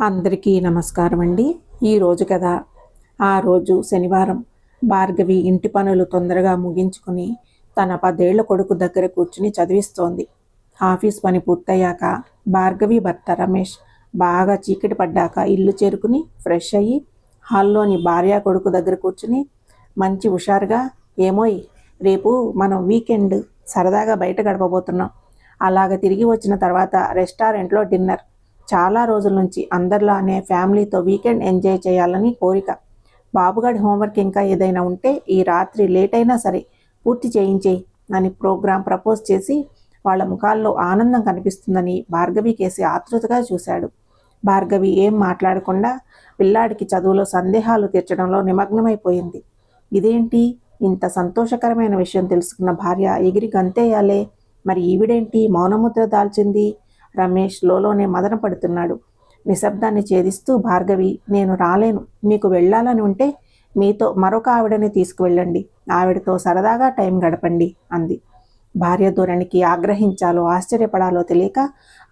అందరికీ నమస్కారం అండి. ఈరోజు కదా ఆ రోజు శనివారం భార్గవి ఇంటి పనులు తొందరగా ముగించుకుని తన 10 ఏళ్ల కొడుకు దగ్గర కూర్చుని చదివిస్తోంది. ఆఫీస్ పని పూర్తయ్యాక భార్గవి భర్త రమేష్ బాగా చీకటి పడ్డాక ఇల్లు చేరుకుని ఫ్రెష్ అయ్యి హాల్లోని భార్య కొడుకు దగ్గర కూర్చుని మంచి హుషారుగా, ఏమోయ్ రేపు మనం వీకెండ్ సరదాగా బయట గడపబోతున్నాం. అలాగ తిరిగి వచ్చిన తర్వాత రెస్టారెంట్లో డిన్నర్. చాలా రోజుల నుంచి అందరిలానే ఫ్యామిలీతో వీకెండ్ ఎంజాయ్ చేయాలని కోరిక. బాబుగాడి హోంవర్క్ ఇంకా ఏదైనా ఉంటే ఈ రాత్రి లేట్ అయినా సరే పూర్తి చేయించేయి అని ప్రోగ్రాం ప్రపోజ్ చేసి వాళ్ళ ముఖాల్లో ఆనందం కనిపిస్తుందని భార్గవి కేసి ఆతృతగా చూశాడు. భార్గవి ఏం మాట్లాడకుండా పిల్లాడికి చదువులో సందేహాలు తీర్చడంలో నిమగ్నమైపోయింది. ఇదేంటి, ఇంత సంతోషకరమైన విషయం తెలుసుకున్న భార్య ఎగిరి గంతేయాలే, మరి ఈవిడేంటి మౌనముద్ర దాల్చింది? రమేష్ లోలోనే మదన పడుతున్నాడు. నిశ్శబ్దాన్ని ఛేదిస్తూ భార్గవి, నేను రాలేను, మీకు వెళ్ళాలని ఉంటే మీతో మరొక ఆవిడని తీసుకువెళ్ళండి, ఆవిడతో సరదాగా టైం గడపండి అంది. భార్య ధోరణికి ఆగ్రహించాలో ఆశ్చర్యపడాలో తెలియక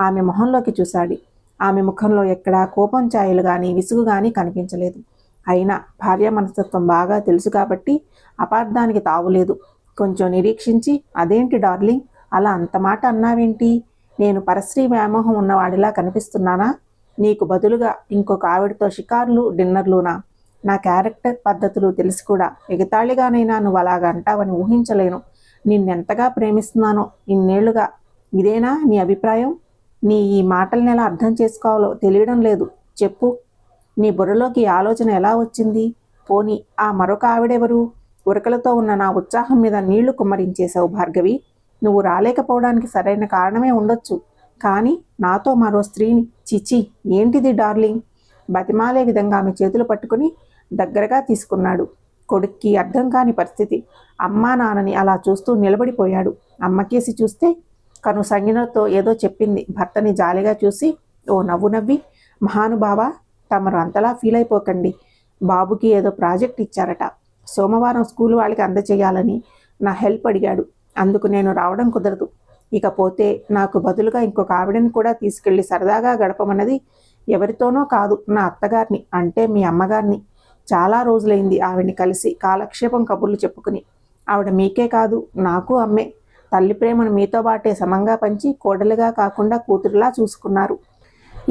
ఆమె మొహంలోకి చూశాడు. ఆమె ముఖంలో ఎక్కడా కోపం ఛాయలు కానీ విసుగు కానీ కనిపించలేదు. అయినా భార్య మనస్తత్వం బాగా తెలుసు కాబట్టి అపార్థానికి తావులేదు. కొంచెం నిరీక్షించి, అదేంటి డార్లింగ్, అలా అంత మాట అన్నావేంటి? నేను పరశ్రీ వ్యామోహం ఉన్నవాడిలా కనిపిస్తున్నానా? నీకు బదులుగా ఇంకొక ఆవిడతో షికార్లు డిన్నర్లునా? నా క్యారెక్టర్ పద్ధతులు తెలిసి కూడా ఎగతాళిగానైనా నువ్వు అలాగా అంటావని ఊహించలేను. నిన్నెంతగా ప్రేమిస్తున్నానో ఇన్నేళ్లుగా. ఇదేనా నీ అభిప్రాయం? నీ ఈ మాటల్ని ఎలా అర్థం చేసుకోవాలో తెలియడం లేదు. చెప్పు, నీ బుర్రలోకి ఆలోచన ఎలా వచ్చింది? పోనీ ఆ మరొక ఆవిడెవరు? ఉరకలతో ఉన్న నా ఉత్సాహం మీద నీళ్లు కుమ్మరించేశావు భార్గవి. నువ్వు రాలేకపోవడానికి సరైన కారణమే ఉండొచ్చు, కానీ నాతో మరో స్త్రీని, చిచి ఏంటిది డార్లింగ్? బతిమాలే విధంగా ఆమె చేతులు పట్టుకుని దగ్గరగా తీసుకున్నాడు. కొడుక్కి అర్థం కాని పరిస్థితి. అమ్మా నాన్నని అలా చూస్తూ నిలబడిపోయాడు. అమ్మకేసి చూస్తే కను సంగినతో ఏదో చెప్పింది. భర్తని జాలిగా చూసి ఓ నవ్వు నవ్వి, మహానుభావ, తమరు అంతలా ఫీల్ అయిపోకండి. బాబుకి ఏదో ప్రాజెక్ట్ ఇచ్చారట, సోమవారం స్కూల్ వాళ్ళకి అందచేయాలని నా హెల్ప్ అడిగాడు. అందుకు నేను రావడం కుదరదు. ఇకపోతే నాకు బదులుగా ఇంకొక ఆవిడని కూడా తీసుకెళ్లి సరదాగా గడపమన్నది ఎవరితోనో కాదు, నా అత్తగారిని, అంటే మీ అమ్మగారిని. చాలా రోజులైంది ఆవిడ్ని కలిసి కాలక్షేపం కబుర్లు చెప్పుకుని. ఆవిడ మీకే కాదు నాకు అమ్మే. తల్లి ప్రేమను మీతో బాటే సమంగా పంచి కోడలుగా కాకుండా కూతురులా చూసుకున్నారు.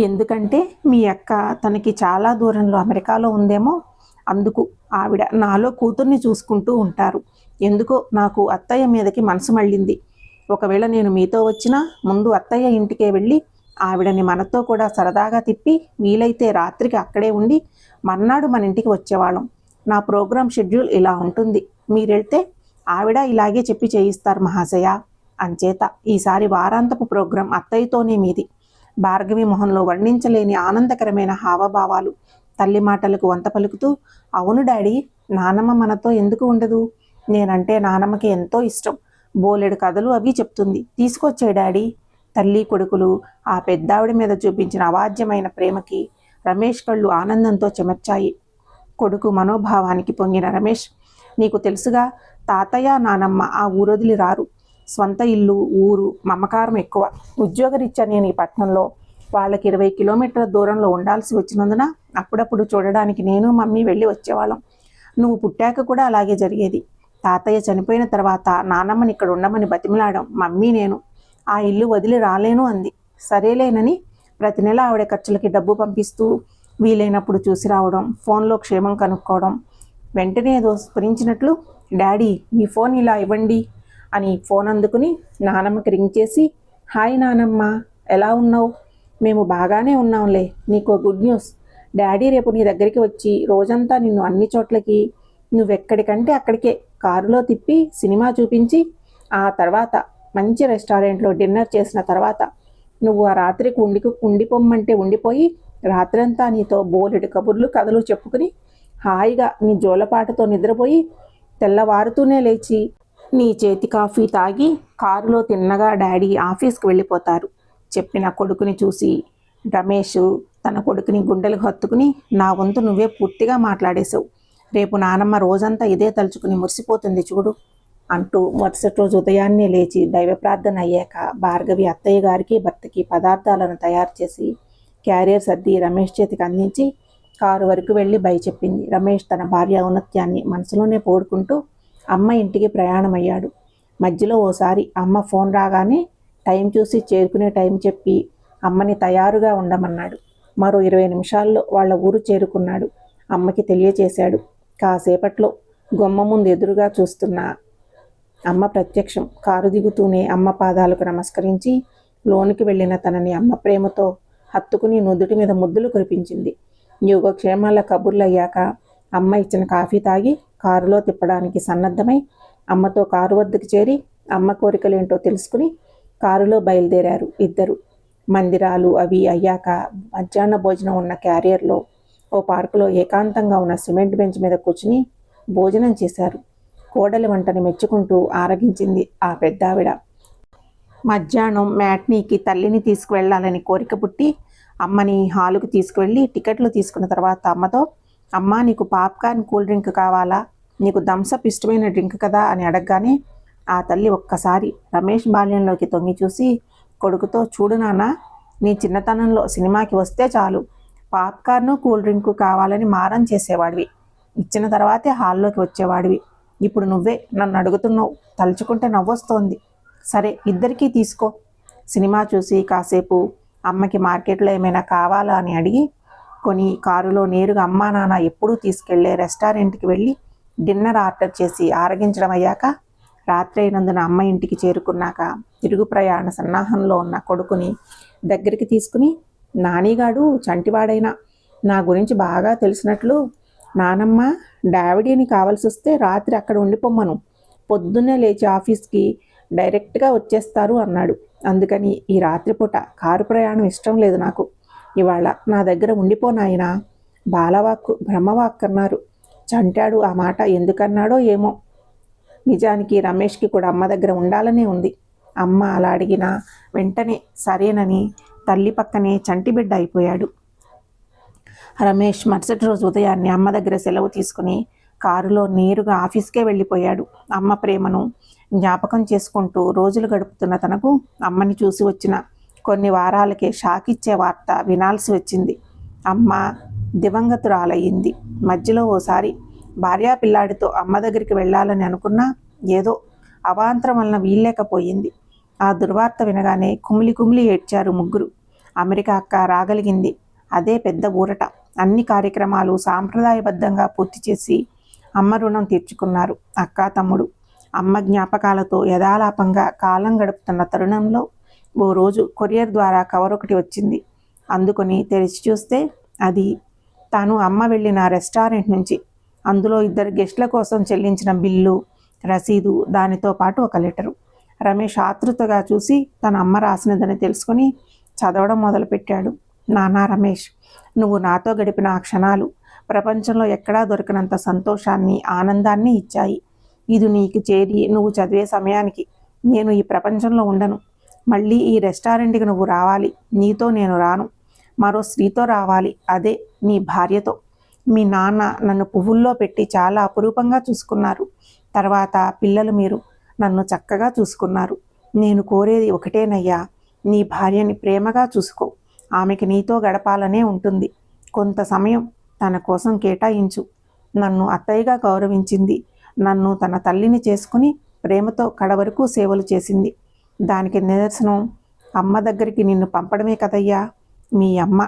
ఎందుకంటే మీ అక్క తనకి చాలా దూరంలో అమెరికాలో ఉందేమో, అందుకు ఆవిడ నాలో కూతుర్ని చూసుకుంటూ ఉంటారు. ఎందుకో నాకు అత్తయ్య మీదకి మనసు మళ్ళింది. ఒకవేళ నేను మీతో వచ్చినా ముందు అత్తయ్య ఇంటికే వెళ్ళి ఆవిడని మనతో కూడా సరదాగా తిప్పి వీలైతే రాత్రికి అక్కడే ఉండి మర్నాడు మన ఇంటికి వచ్చేవాళ్ళం. నా ప్రోగ్రామ్ షెడ్యూల్ ఇలా ఉంటుంది. మీరెళ్తే ఆవిడ ఇలాగే చెప్పి చేయిస్తారు మహాశయ. అంచేత ఈసారి వారాంతపు ప్రోగ్రాం అత్తయ్యతోనే మీది. భార్గవి మొహంలో వర్ణించలేని ఆనందకరమైన హావభావాలు. తల్లి మాటలకు వంత పలుకుతూ, అవును డాడీ, నానమ్మ మనతో ఎందుకు ఉండదు? నేనంటే నానమ్మకి ఎంతో ఇష్టం. బోలెడు కథలు అవి చెప్తుంది. తీసుకొచ్చే డాడీ. తల్లి కొడుకులు ఆ పెద్దావిడ మీద చూపించిన అవాజ్యమైన ప్రేమకి రమేష్ కళ్ళు ఆనందంతో చెమర్చాయి. కొడుకు మనోభావానికి పొంగిన రమేష్, నీకు తెలుసుగా, తాతయ్య నానమ్మ ఆ ఊరొదిలి రారు. స్వంత ఇల్లు ఊరు మమకారం ఎక్కువ. ఉద్యోగరీత్యా నేను ఈ పట్టణంలో వాళ్ళకి 20 కిలోమీటర్ల దూరంలో ఉండాల్సి వచ్చినందున అప్పుడప్పుడు చూడడానికి నేను మమ్మీ వెళ్ళి వచ్చేవాళ్ళం. నువ్వు పుట్టాక కూడా అలాగే జరిగేది. తాతయ్య చనిపోయిన తర్వాత నానమ్మని ఇక్కడ ఉండమని బతిమలాడం మమ్మీ నేను. ఆ ఇల్లు వదిలి రాలేను అంది. సరేలేనని ప్రతి నెల ఆవిడ ఖర్చులకి డబ్బు పంపిస్తూ వీలైనప్పుడు చూసి రావడం, ఫోన్లో క్షేమం కనుక్కోవడం. వెంటనే ఏదో స్ఫురించినట్లు, డాడీ మీ ఫోన్ ఇలా ఇవ్వండి అని ఫోన్ అందుకుని నానమ్మకి రింగ్ చేసి, హాయ్ నానమ్మ, ఎలా ఉన్నావు? మేము బాగానే ఉన్నాంలే. నీకు గుడ్ న్యూస్. డాడీ రేపు నీ దగ్గరికి వచ్చి రోజంతా నిన్ను అన్ని చోట్లకి, నువ్వెక్కడికంటే అక్కడికే కారులో తిప్పి సినిమా చూపించి ఆ తర్వాత మంచి రెస్టారెంట్లో డిన్నర్ చేసిన తర్వాత నువ్వు ఆ రాత్రికి ఉండిపోమ్మంటే ఉండిపోయి రాత్రంతా నీతో బోలెడు కబుర్లు కథలు చెప్పుకుని హాయిగా నీ జోలపాటతో నిద్రపోయి తెల్లవారుతూనే లేచి నీ చేతి కాఫీ తాగి కారులో తిన్నగా డాడీ ఆఫీస్కి వెళ్ళిపోతారు. చెప్పిన కొడుకుని చూసి రమేష్ తన కొడుకుని గుండెలకు హత్తుకుని, నా వంతు నువ్వే పూర్తిగా మాట్లాడేశావు. రేపు నానమ్మ రోజంతా ఇదే తలుచుకుని మురిసిపోతుంది చూడు అంటూ మరుసటి రోజు ఉదయాన్నే లేచి దైవ ప్రార్థన అయ్యాక భార్గవి అత్తయ్య గారికి భర్తకి పదార్థాలను తయారు చేసి క్యారియర్ సర్ది రమేష్ చేతికి అందించి కారు వరకు వెళ్ళి బై చెప్పింది. రమేష్ తన భార్య ఔన్నత్యాన్ని మనసులోనే పోడుకుంటూ అమ్మ ఇంటికి ప్రయాణమయ్యాడు. మధ్యలో ఓసారి అమ్మ ఫోన్ రాగానే టైం చూసి చేరుకునే టైం చెప్పి అమ్మని తయారుగా ఉండమన్నాడు. మరో 20 నిమిషాల్లో వాళ్ళ ఊరు చేరుకున్నాడు. అమ్మకి తెలియచేశాడు. కాసేపట్లో గుమ్మ ముందు ఎదురుగా చూస్తున్న అమ్మ ప్రత్యక్షం. కారు దిగుతూనే అమ్మ పాదాలకు నమస్కరించి లోనికి వెళ్ళిన తనని అమ్మ ప్రేమతో హత్తుకుని నుదుటి మీద ముద్దులు కురిపించింది. యోగక్షేమాల కబుర్లయ్యాక అమ్మ ఇచ్చిన కాఫీ తాగి కారులో తిప్పడానికి సన్నద్ధమై అమ్మతో కారు వద్దకు చేరి అమ్మ కోరికలేంటో తెలుసుకుని కారులో బయలుదేరారు ఇద్దరు. మందిరాలు అవి అయ్యాక మధ్యాహ్న భోజనం ఉన్న క్యారియర్లో ఓ పార్కులో ఏకాంతంగా ఉన్న సిమెంట్ బెంచ్ మీద కూర్చుని భోజనం చేశారు. కోడలి వంటని మెచ్చుకుంటూ ఆరగించింది ఆ పెద్దావిడ. మధ్యాహ్నం మ్యాట్నీకి తల్లిని తీసుకువెళ్ళాలని కోరిక పుట్టి అమ్మని హాలుకు తీసుకువెళ్ళి టికెట్లు తీసుకున్న తర్వాత అమ్మతో, అమ్మ నీకు పాప్కార్న్ కూల్ డ్రింక్ కావాలా, నీకు థమ్సప్ ఇష్టమైన డ్రింక్ కదా అని అడగగానే ఆ తల్లి ఒక్కసారి రమేష్ బాల్యంలోకి తొంగి చూసి కొడుకుతో, చూడు నాన్న, నీ చిన్నతనంలో సినిమాకి వస్తే చాలు పాప్కార్ను కూల్ డ్రింకు కావాలని మారం చేసేవాడివి, ఇచ్చిన తర్వాతే హాల్లోకి వచ్చేవాడివి. ఇప్పుడు నువ్వే నన్ను అడుగుతున్నావు, తలుచుకుంటే నవ్వొస్తోంది. సరే ఇద్దరికీ తీసుకో. సినిమా చూసి కాసేపు అమ్మకి మార్కెట్లో ఏమైనా కావాలా అని అడిగి కొని కారులో నేరుగా అమ్మా నాన్న ఎప్పుడూ తీసుకెళ్లే రెస్టారెంట్కి వెళ్ళి డిన్నర్ ఆర్డర్ చేసి ఆరగించడం అయ్యాక రాత్రి అయినందున అమ్మ ఇంటికి చేరుకున్నాక తిరుగు ప్రయాణ సన్నాహంలో ఉన్న కొడుకుని దగ్గరికి తీసుకుని, నానిగాడు చంటివాడైనా నా గురించి బాగా తెలిసినట్లు, నానమ్మ డావిడీని కావాల్సి వస్తే రాత్రి అక్కడ ఉండిపోమ్మను, పొద్దున్నే లేచి ఆఫీస్కి డైరెక్ట్గా వచ్చేస్తారు అన్నాడు. అందుకని ఈ రాత్రిపూట కారు ప్రయాణం ఇష్టం లేదు నాకు, ఇవాళ నా దగ్గర ఉండిపోనాయనా. బాలవాక్కు బ్రహ్మవాక్ అన్నారు. చంటాడు ఆ మాట ఎందుకన్నాడో ఏమో. నిజానికి రమేష్కి కూడా అమ్మ దగ్గర ఉండాలనే ఉంది. అమ్మ అలా అడిగినా వెంటనే సరేనని తల్లి పక్కనే చంటి బిడ్డ అయిపోయాడు. రమేష్ మరుసటి రోజు ఉదయాన్నే అమ్మ దగ్గర సెలవు తీసుకుని కారులో నేరుగా ఆఫీస్కే వెళ్ళిపోయాడు. అమ్మ ప్రేమను జ్ఞాపకం చేసుకుంటూ రోజులు గడుపుతున్న తనకు అమ్మని చూసి వచ్చిన కొన్ని వారాలకే షాక్ ఇచ్చే వార్త వినాల్సి వచ్చింది. అమ్మ దివంగతురాలయ్యింది. మధ్యలో ఓసారి భార్యా పిల్లాడితో అమ్మ దగ్గరికి వెళ్ళాలని అనుకున్నా ఏదో అవాంతరం వలన వీల్లేకపోయింది. ఆ దుర్వార్త వినగానే కుమిలి కుమిలి ఏడ్చారు ముగ్గురు. అమెరికా అక్క రాగలిగింది, అదే పెద్ద ఊరట. అన్ని కార్యక్రమాలు సాంప్రదాయబద్ధంగా పూర్తి చేసి అమ్మ రుణం తీర్చుకున్నారు అక్క తమ్ముడు. అమ్మ జ్ఞాపకాలతో యథాలాపంగా కాలం గడుపుతున్న తరుణంలో ఓ రోజు కొరియర్ ద్వారా కవర్ ఒకటి వచ్చింది. అందుకొని తెరిచి చూస్తే అది తాను అమ్మ వెళ్ళిన రెస్టారెంట్ నుంచి. అందులో 2 గెస్ట్ల కోసం చెల్లించిన బిల్లు, రసీదు, దానితో పాటు ఒక లెటరు. రమేష్ ఆతృతగా చూసి తన అమ్మ రాసినదని తెలుసుకొని చదవడం మొదలుపెట్టాడు. నానా రమేష్, నువ్వు నాతో గడిపిన ఆ క్షణాలు ప్రపంచంలో ఎక్కడా దొరికినంత సంతోషాన్ని, ఆనందాన్ని ఇచ్చాయి. ఇది నీకు చేరి నువ్వు చదివే సమయానికి నేను ఈ ప్రపంచంలో ఉండను. మళ్ళీ ఈ రెస్టారెంట్కి నువ్వు రావాలి. నీతో నేను రాను, మరో స్త్రీతో రావాలి, అదే నీ భార్యతో. మీ నాన్న నన్ను పువ్వుల్లో పెట్టి చాలా అపురూపంగా చూసుకున్నారు. తర్వాత పిల్లలు మీరు నన్ను చక్కగా చూసుకున్నారు. నేను కోరేది ఒకటేనయ్యా, నీ భార్యని ప్రేమగా చూసుకో. ఆమెకి నీతో గడపాలనే ఉంటుంది. కొంత సమయం తన కోసం కేటాయించు. నన్ను అత్తయ్యగా గౌరవించింది. నన్ను తన తల్లిని చేసుకుని ప్రేమతో కడవరకు సేవలు చేసింది. దానికి నిదర్శనం అమ్మ దగ్గరికి నిన్ను పంపడమే కదయ్యా మీ అమ్మ.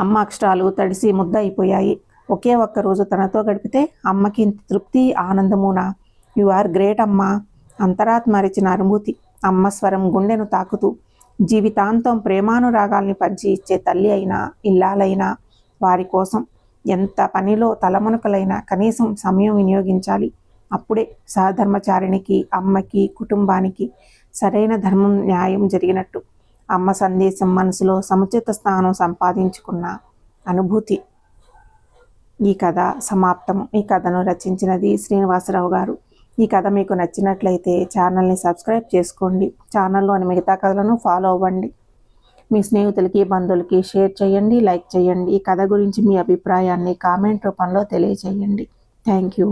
అమ్మ అక్షరాలు తడిసి ముద్ద అయిపోయాయి. ఒకే ఒక్కరోజు తనతో గడిపితే అమ్మకి ఇంత తృప్తి, ఆనందమునా? యు ఆర్ గ్రేట్ అమ్మా. అంతరాత్మరిచిన అనుభూతి అమ్మ స్వరం గుండెను తాకుతూ జీవితాంతం ప్రేమానురాగాల్ని పంచి ఇచ్చే తల్లి అయినా, ఇల్లాలైనా వారి కోసం ఎంత పనిలో తలమునకలైనా కనీసం సమయం వినియోగించాలి. అప్పుడే సహధర్మచారిణికి, అమ్మకి, కుటుంబానికి సరైన ధర్మం, న్యాయం జరిగినట్టు. అమ్మ సందేశం మనసులో సముచిత స్థానం సంపాదించుకున్న అనుభూతి. ఈ కథ సమాప్తం. ఈ కథను రచించినది శ్రీనివాసరావు గారు. ఈ కథ మీకు నచ్చినట్లయితే ఛానల్ని సబ్స్క్రైబ్ చేసుకోండి. ఛానల్లోని మిగతా కథలను ఫాలో అవ్వండి. మీ స్నేహితులకి, బంధువులకి షేర్ చేయండి, లైక్ చేయండి. ఈ కథ గురించి మీ అభిప్రాయాన్ని కామెంట్ రూపంలో తెలియచేయండి. Thank you.